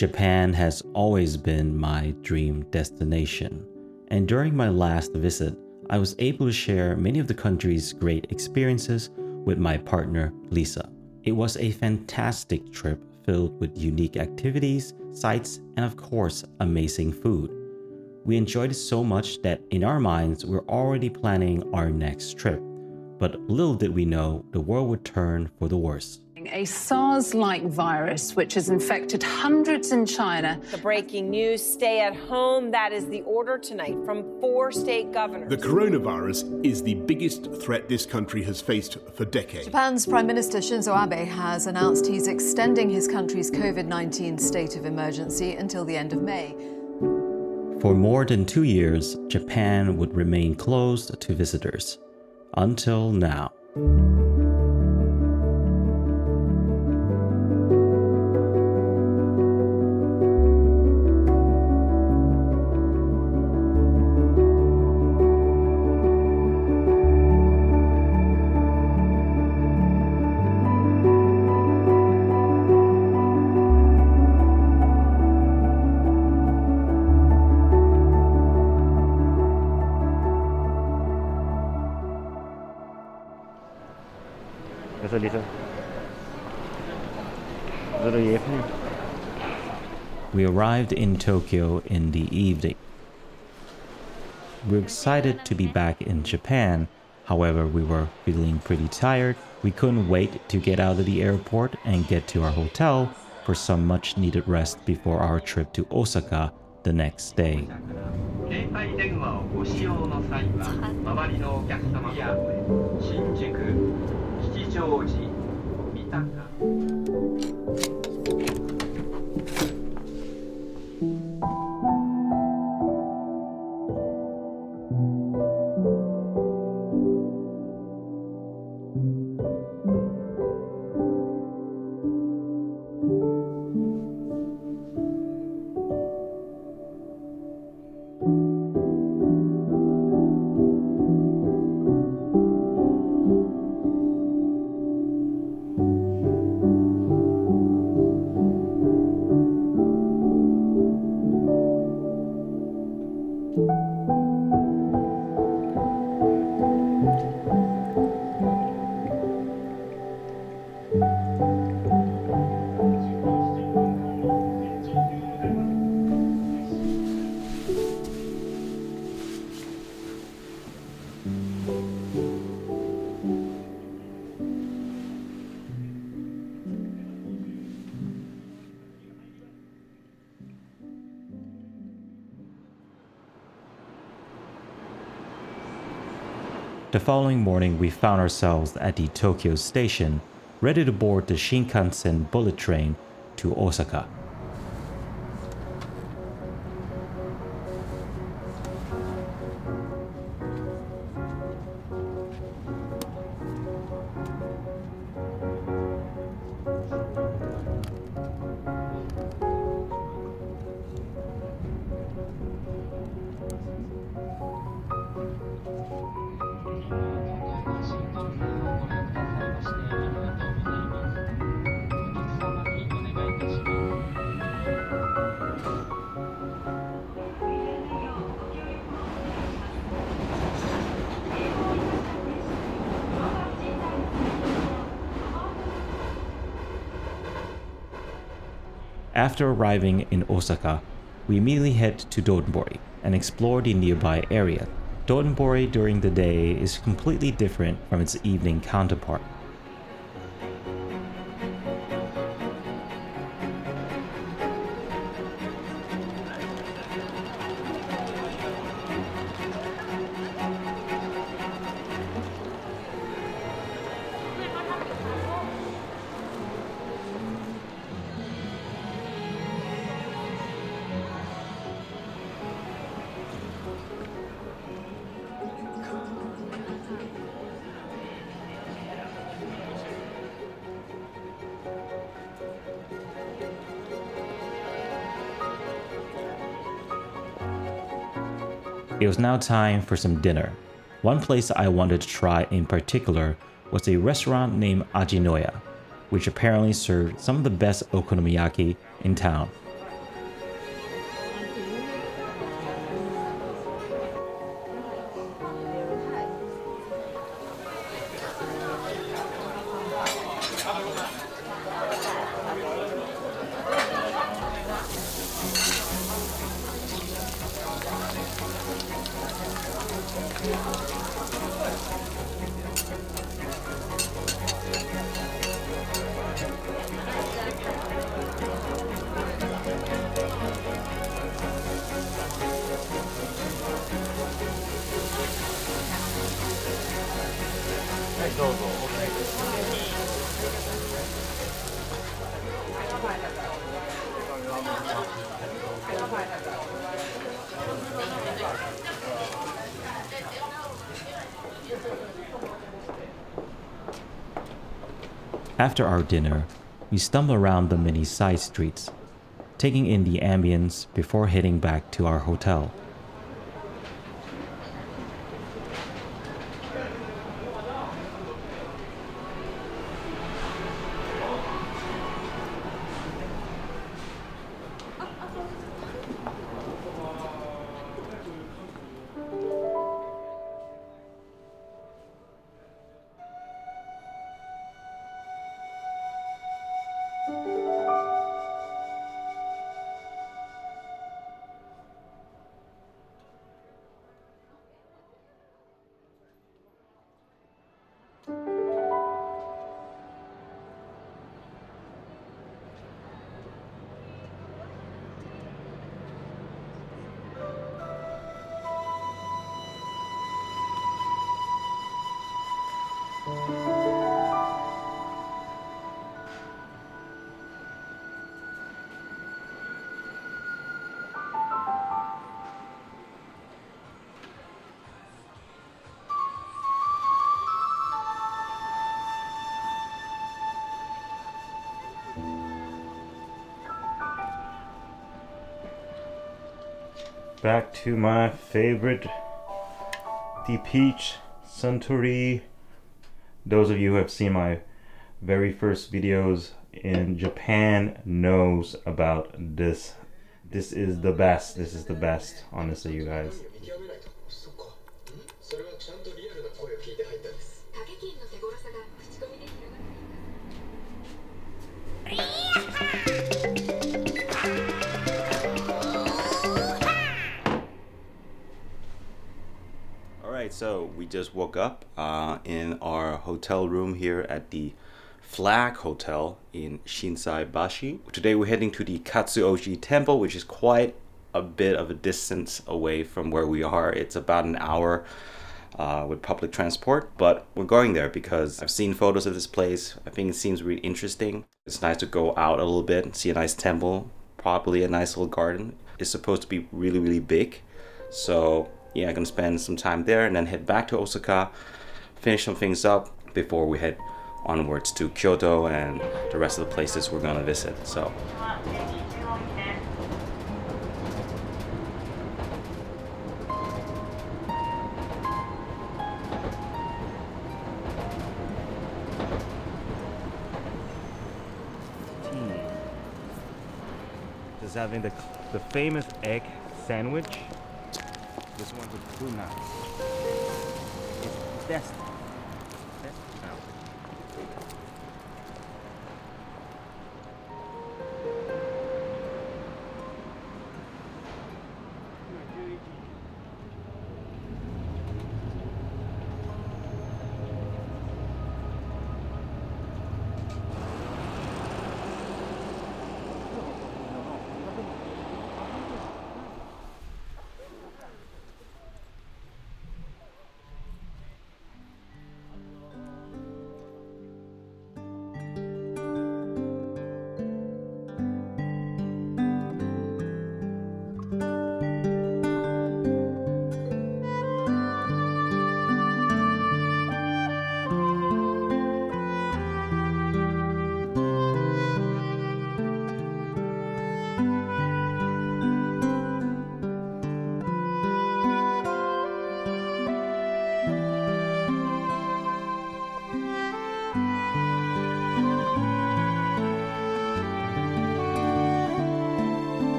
Japan has always been my dream destination, and during my last visit, I was able to share many of the country's great experiences with my partner, Lisa. It was a fantastic trip filled with unique activities, sights, and of course, amazing food. We enjoyed it so much that in our minds, we're already planning our next trip. But little did we know, the world would turn for the worse. A SARS-like virus which has infected hundreds in China. The breaking news, stay at home. That is the order tonight from 4 state governors. The coronavirus is the biggest threat this country has faced for decades. Japan's Prime Minister Shinzo Abe has announced he's extending his country's COVID-19 state of emergency until the end of May. For more than 2 years, Japan would remain closed to visitors. Until now. We arrived in Tokyo in the evening. We're excited to be back in Japan. However, we were feeling pretty tired. We couldn't wait to get out of the airport and get to our hotel for some much needed rest before our trip to Osaka the next day. The following morning, we found ourselves at the Tokyo station, ready to board the Shinkansen bullet train to Osaka. After arriving in Osaka, we immediately head to Dotonbori and explore the nearby area. Dotonbori during the day is completely different from its evening counterpart. It was now time for some dinner. One place I wanted to try in particular was a restaurant named Ajinoya, which apparently served some of the best okonomiyaki in town. After our dinner, we stumbled around the many side streets, taking in the ambience before heading back to our hotel. Back to my favorite, the peach suntory. Those of you who have seen my very first videos in Japan knows about this. This is the best. This is the best, honestly, you guys. Alright, so we just woke up in our hotel room here at the Flag Hotel in Shinsaibashi. Today we're heading to the Katsuo-ji Temple, which is quite a bit of a distance away from where we are. It's about an hour with public transport, but we're going there because I've seen photos of this place. I think it seems really interesting. It's nice to go out a little bit and see a nice temple, probably a nice little garden. It's supposed to be really, really big. So yeah, I'm gonna spend some time there and then head back to Osaka, finish some things up before we head onwards to Kyoto and the rest of the places we're gonna visit. So just having the famous egg sandwich. This one with tuna. It's best.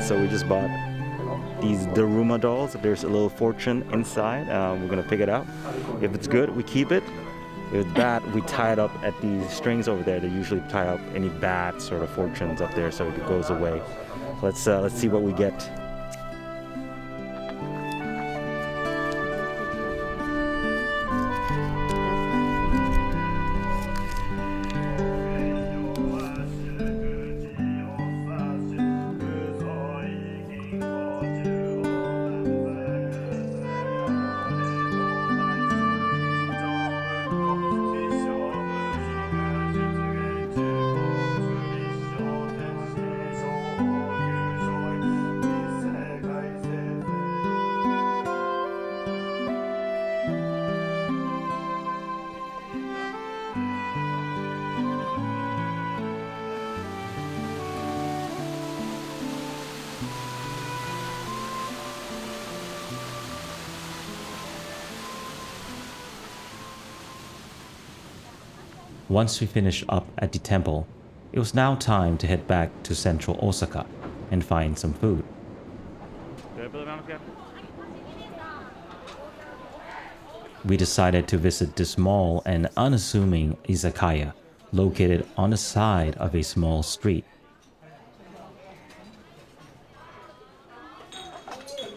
So we just bought these Daruma dolls. There's a little fortune inside. We're gonna pick it out. If it's good, we keep it. If it's bad, we tie it up at these strings over there. They usually tie up any bad sort of fortunes up there so it goes away. Let's see what we get. Once we finished up at the temple, it was now time to head back to central Osaka and find some food. We decided to visit the small and unassuming izakaya located on the side of a small street.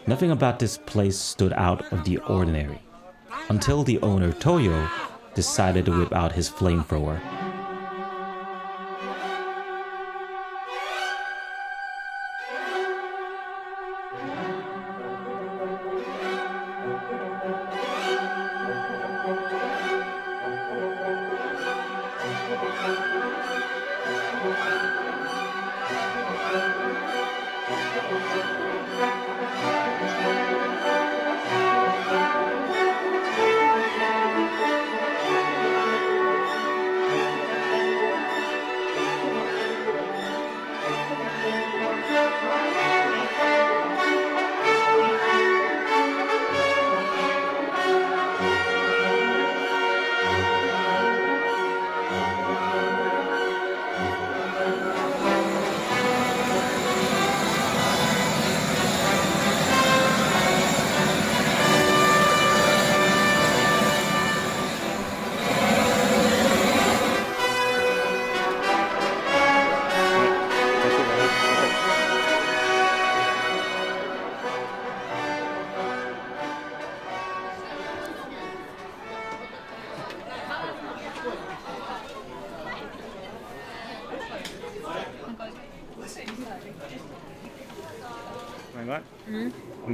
Nothing about this place stood out of the ordinary, until the owner Toyo decided to whip out his flamethrower.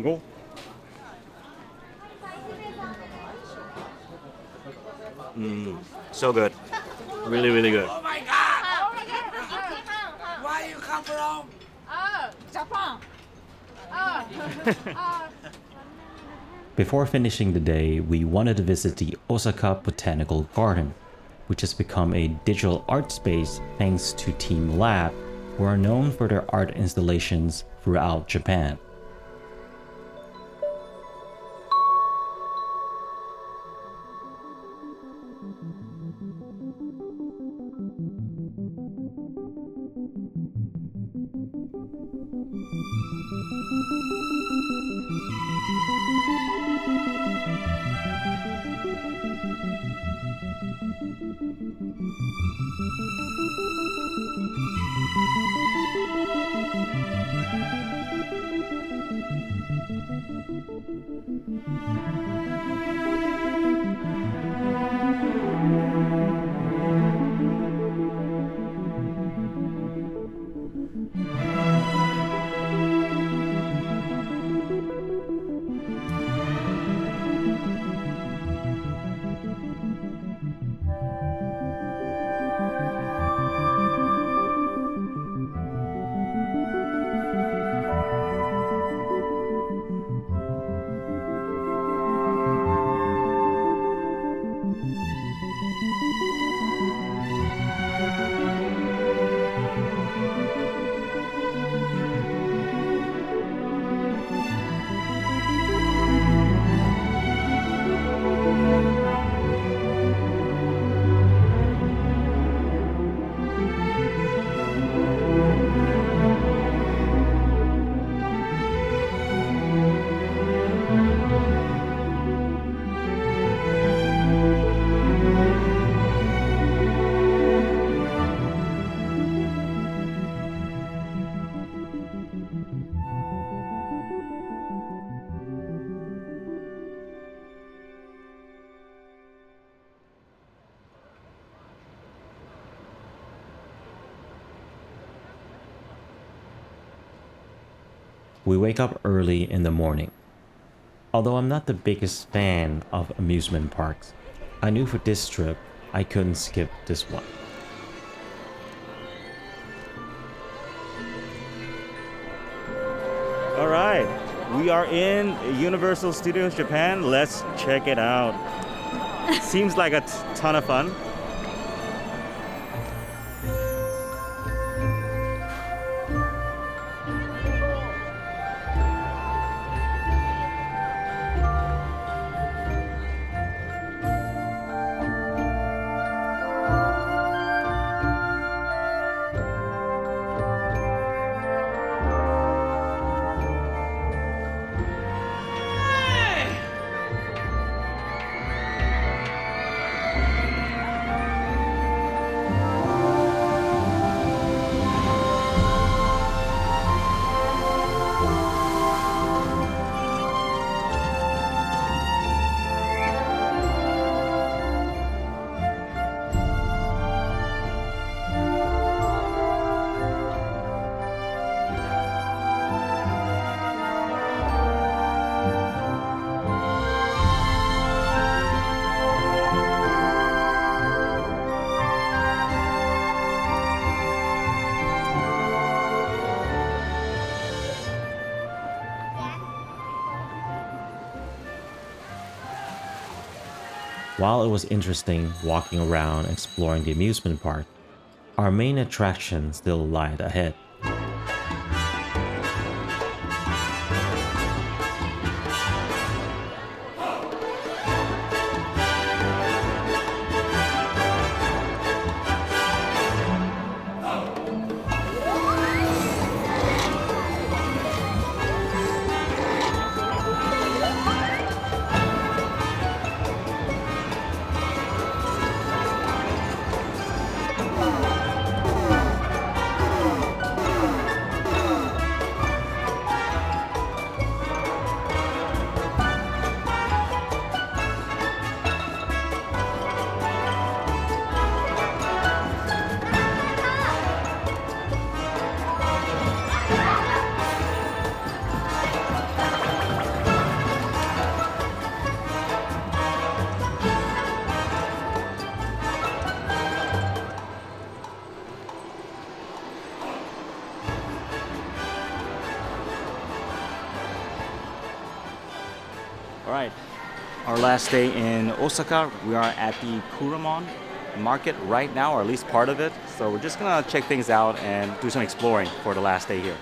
Go. So good. Really, really good. Oh my god! Where you come from? Japan. Before finishing the day, we wanted to visit the Osaka Botanical Garden, which has become a digital art space thanks to Team Lab, who are known for their art installations throughout Japan. We wake up early in the morning. Although I'm not the biggest fan of amusement parks, I knew for this trip I couldn't skip this one. All right, we are in Universal Studios Japan. Let's check it out. Seems like a ton of fun. While it was interesting walking around exploring the amusement park, our main attraction still lied ahead. All right, our last day in Osaka. We are at the Kuromon Market right now, or at least part of it. So we're just gonna check things out and do some exploring for the last day here.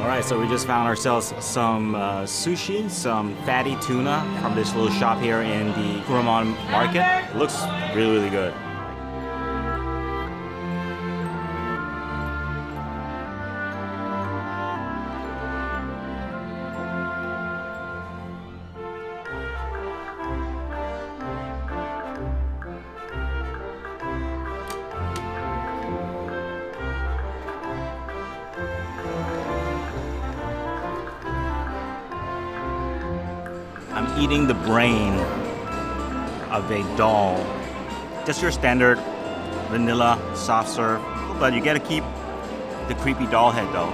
Alright, so we just found ourselves some sushi, some fatty tuna from this little shop here in the Kuromon Market. It looks really, really good. I'm eating the brain of a doll. Just your standard vanilla soft serve, but you gotta keep the creepy doll head though.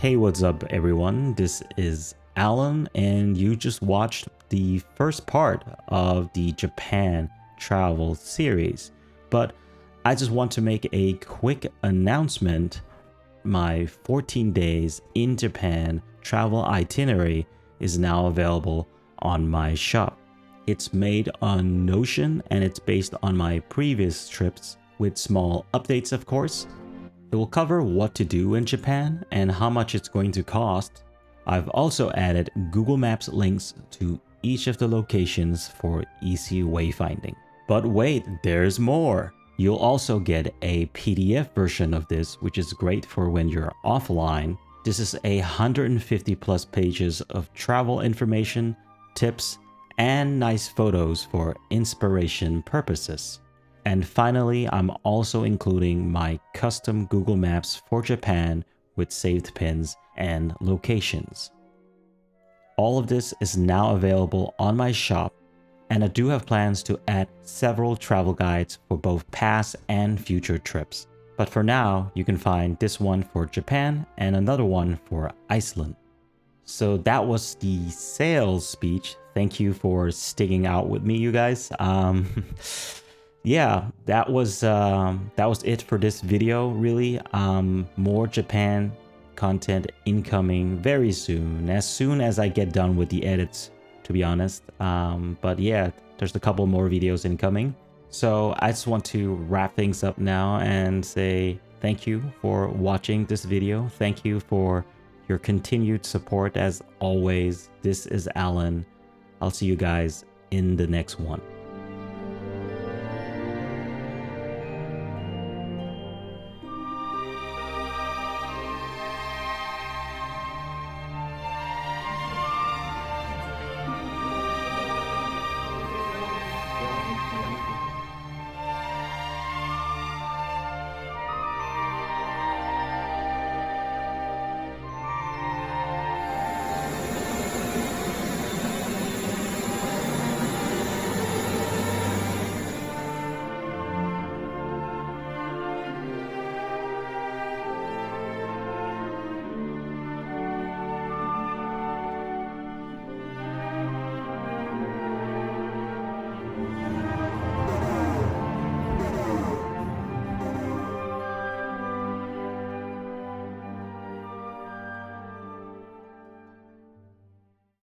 Hey, what's up everyone? This is Alan and you just watched the first part of the Japan travel series. But I just want to make a quick announcement. My 14 days in Japan travel itinerary is now available on my shop. It's made on Notion and it's based on my previous trips with small updates, of course. It will cover what to do in Japan and how much it's going to cost. I've also added Google Maps links to each of the locations for easy wayfinding. But wait, there's more! You'll also get a PDF version of this, which is great for when you're offline. This is 150 plus pages of travel information, tips, and nice photos for inspiration purposes. And finally, I'm also including my custom Google Maps for Japan with saved pins and locations. All of this is now available on my shop, and I do have plans to add several travel guides for both past and future trips. But for now, you can find this one for Japan and another one for Iceland. So that was the sales speech. Thank you for sticking out with me, you guys. Yeah, that was it for this video, really. More Japan content incoming very soon as I get done with the edits, to be honest. But yeah, there's a couple more videos incoming. So I just want to wrap things up now and say thank you for watching this video. Thank you for your continued support as always. This is Alan. I'll see you guys in the next one.